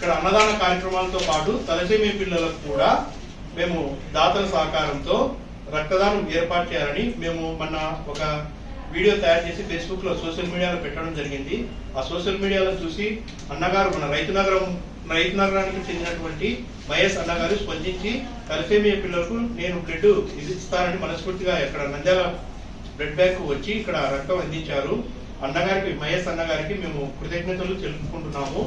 ఇక్కడ అన్నదాన కార్యక్రమాలతో పాటు తలసేమియా పిల్లలకు కూడా మేము దాతల సహకారంతో రక్తదానం ఏర్పాటు చేయాలని మేము మొన్న ఒక వీడియో తయారు చేసి ఫేస్బుక్ లో సోషల్ మీడియాలో పెట్టడం జరిగింది. ఆ సోషల్ మీడియాలో చూసి అన్నగారు మన రైతు నగరానికి చెందినటువంటి వైఎస్ అన్నగారు స్పందించి తలసేమియా పిల్లలకు నేను బ్లడ్ ఇస్తానని మనస్ఫూర్తిగా ఇక్కడ నంద్యాల బ్లడ్ బ్యాంక్ వచ్చి ఇక్కడ రక్తం అందించారు. అన్నగారికి వైఎస్ అన్నగారికి మేము కృతజ్ఞతలు తెలుపుకుంటున్నాము.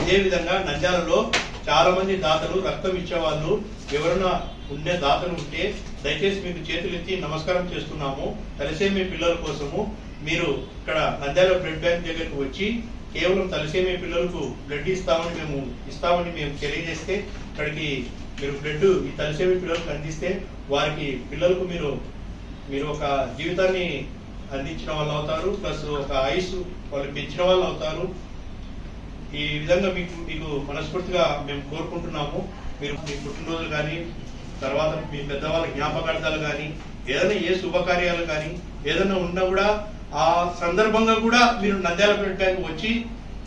ఇదే విధంగా నంద్యాలలో చాలా మంది దాతలు రక్తం ఇచ్చేవాళ్ళు ఎవరైనా ఉండే దాతలు ఉంటే దయచేసి మీకు చేతులు ఎత్తి నమస్కారం చేస్తున్నాము. తలసేమియా పిల్లల కోసము మీరు ఇక్కడ నంద్యాల బ్లడ్ బ్యాంక్ దగ్గరకు వచ్చి కేవలం తలసేమియా పిల్లలకు బ్లడ్ ఇస్తామని మేము తెలియజేస్తే ఇక్కడికి మీరు బ్లడ్ ఈ తలసేమియా పిల్లలకు అందిస్తే వారికి పిల్లలకు మీరు ఒక జీవితాన్ని అందించిన వాళ్ళు అవుతారు, ప్లస్ ఒక ఆయుష్ వాళ్ళు పెంచిన వాళ్ళు అవుతారు. ఈ విధంగా మీకు మనస్ఫూర్తిగా మేము కోరుకుంటున్నాము. మీరు మీ పుట్టినరోజులు కానీ తర్వాత మీ పెద్దవాళ్ళ జ్ఞాపకార్థాలు కానీ ఏదైనా ఏ శుభకార్యాలు కానీ ఏదైనా ఉన్నా కూడా ఆ సందర్భంగా కూడా మీరు నంద్యాల బ్లడ్ బ్యాంక్ వచ్చి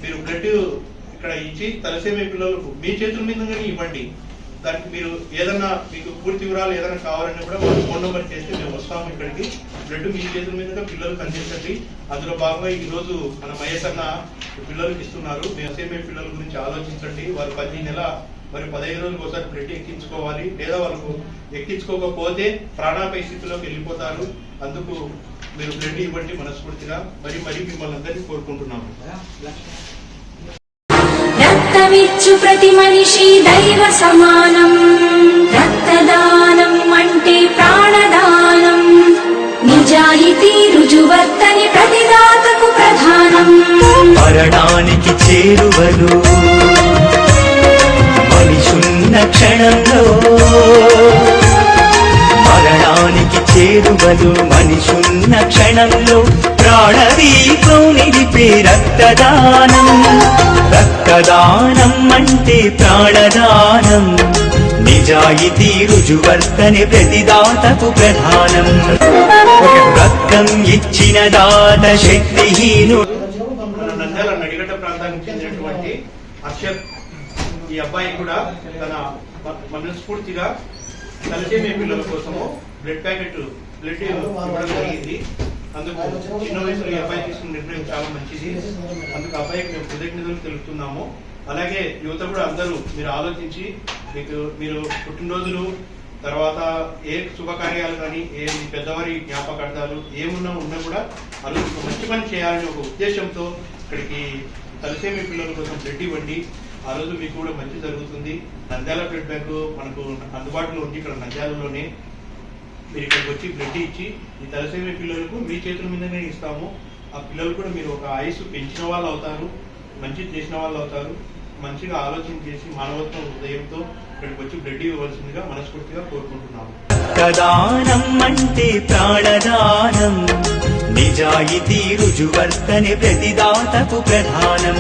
మీరు బ్లడ్ ఇక్కడ ఇచ్చి తలసేమియా పిల్లలకు మీ చేతుల మీదగానే ఇవ్వండి. దానికి మీరు ఏదన్నా మీకు పూర్తి వివరాలు ఏదైనా కావాలన్నా కూడా ఫోన్ నెంబర్ చేస్తే మేము వస్తాము. ఇక్కడికి బ్లడ్ మీ చేతుల మీదుగా పిల్లలకు అందించండి. అందులో భాగంగా ఈ రోజు మన మహేష్ అన్న పిల్లలకు ఇస్తున్నారు. తలసేమియా పిల్లల గురించి ఆలోచించండి. వారు 10 నెల మరి 15 రోజులకు ఒకసారి బ్లడ్ ఎక్కించుకోవాలి, లేదా వాళ్ళకు ఎక్కించుకోకపోతే ప్రాణాపాయ స్థితిలోకి వెళ్ళిపోతారు. అందుకు మీరు బ్లడ్ ఇవ్వండి మనస్ఫూర్తిగా మరి మిమ్మల్ని అందరినీ కోరుకుంటున్నాము. రక్తమిచ్చు ప్రతి మనిషి దైవ సమానం. రక్తదానం అంటే ప్రాణదానం. నిజాయితీ రుజువర్తని ప్రతిదాతకు ప్రధానం. మరణానికి చేరువలు మనిషున్న క్షణంలో, మరణానికి చేరువలు మనిషున్న క్షణంలో ప్రాణదీపం నిలిపే రక్తదానం. రక్తదానం అంటే ప్రాణదానం. నిజాయితీ రుజువర్తని ప్రతిదాతకు ప్రధానం. రక్తం ఇచ్చిన దాత శక్తిహీనుడు. నంద్యాల నడిగడ్డ ప్రాంతానికి చెందినటువంటి అక్షర్ ఈ అబ్బాయి కూడా తన మనస్ఫూర్తిగా తలసేమియా పిల్లల కోసము బ్లడ్ ఇవ్వడం జరిగింది. అందుకు చిన్న వయసులో ఈ అబ్బాయి తీసుకున్న నిర్ణయం చాలా మంచిది. అందుకు అబ్బాయికి మేము కృతజ్ఞతలు తెలుపుతున్నాము. అలాగే యువత కూడా అందరూ మీరు ఆలోచించి మీరు పుట్టినరోజులు తర్వాత ఏ శుభకార్యాలు కానీ ఏ పెద్దవారి జ్ఞాపకార్థాలు ఉన్నా కూడా వాళ్ళు మంచి పని చేయాలనే ఒక ఉద్దేశంతో ఇక్కడికి తలసేమియా పిల్లల కోసం బ్లడ్ ఇవ్వండి. ఆ రోజు మీకు కూడా మంచి జరుగుతుంది. నంద్యాల బ్లడ్ బ్యాంక్ మనకు అందుబాటులో ఉంది. ఇక్కడ నంద్యాలలోనే మీరు ఇక్కడికి వచ్చి బ్లడ్ ఇచ్చి ఈ తలసేమియా పిల్లలకు మీ చేతుల మీదనే ఇస్తాము. ఆ పిల్లలు కూడా మీరు ఒక ఆయుష్ పెంచిన వాళ్ళు అవుతారు, మంచి చేసిన వాళ్ళు అవుతారు. మంచిగా ఆలోచన చేసి మానవత్వ హృదయంతో ఇక్కడికి వచ్చి బ్లడ్ ఇవ్వవలసిందిగా మనస్ఫూర్తిగా కోరుకుంటున్నాము. రక్తదానం అంటే ప్రాణదానం. నిజాయితీ రుజువర్తని ప్రతిదాతకు ప్రధానం.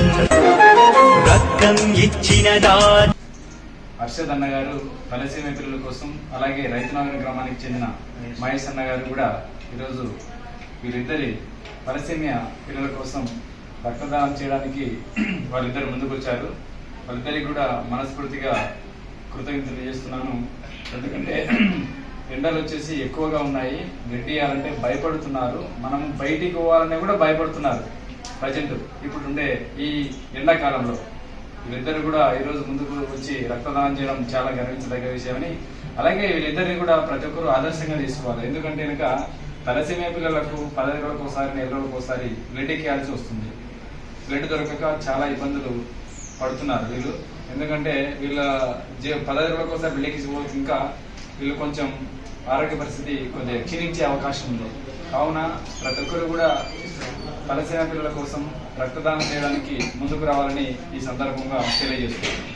రక్తం ఇచ్చిన దాత హర్షద్ అన్న గారు తలసేమియా పిల్లల కోసం, అలాగే రైతునగర్ గ్రామానికి చెందిన మహేష్ అన్న గారు కూడా ఈరోజు వీరిద్దరి తలసేమియా పిల్లల కోసం రక్తదానం చేయడానికి వాళ్ళిద్దరు ముందుకు వచ్చారు. వాళ్ళిద్దరికి కూడా మనస్ఫూర్తిగా కృతజ్ఞతలు చేస్తున్నాను. ఎందుకంటే ఎండలు వచ్చేసి ఎక్కువగా ఉన్నాయి, బ్లడ్ ఇవ్వాలంటే భయపడుతున్నారు. మనం బయటికి పోవాలనే కూడా భయపడుతున్నారు ప్రజెంట్ ఇప్పుడు ఉండే ఈ ఎండాకాలంలో. వీళ్ళిద్దరు కూడా ఈరోజు ముందుకు వచ్చి రక్తదానం చేయడం చాలా గర్వించదగ్గ విషయమని, అలాగే వీళ్ళిద్దరిని కూడా ప్రతి ఒక్కరు ఆదర్శంగా తీసుకోవాలి. ఎందుకంటే కనుక తలసేమియా పిల్లలకు 10 రోజులకు ఒకసారి 4 రోజులకు ఒకసారి బ్లడ్ ఎక్కియాల్సి వస్తుంది. బ్లడ్ దొరకక చాలా ఇబ్బందులు పడుతున్నారు వీళ్ళు. ఎందుకంటే వీళ్ళ 10 రోజులకు ఒకసారి బ్లడ్ ఎక్కిపోతే ఇంకా వీళ్ళు కొంచెం ఆరోగ్య పరిస్థితి కొంచెం క్షీణించే అవకాశం ఉంది. కావున ప్రతి ఒక్కరు కూడా తలసేమియా పిల్లల కోసం రక్తదానం చేయడానికి ముందుకు రావాలని ఈ సందర్భంగా తెలియజేస్తున్నారు.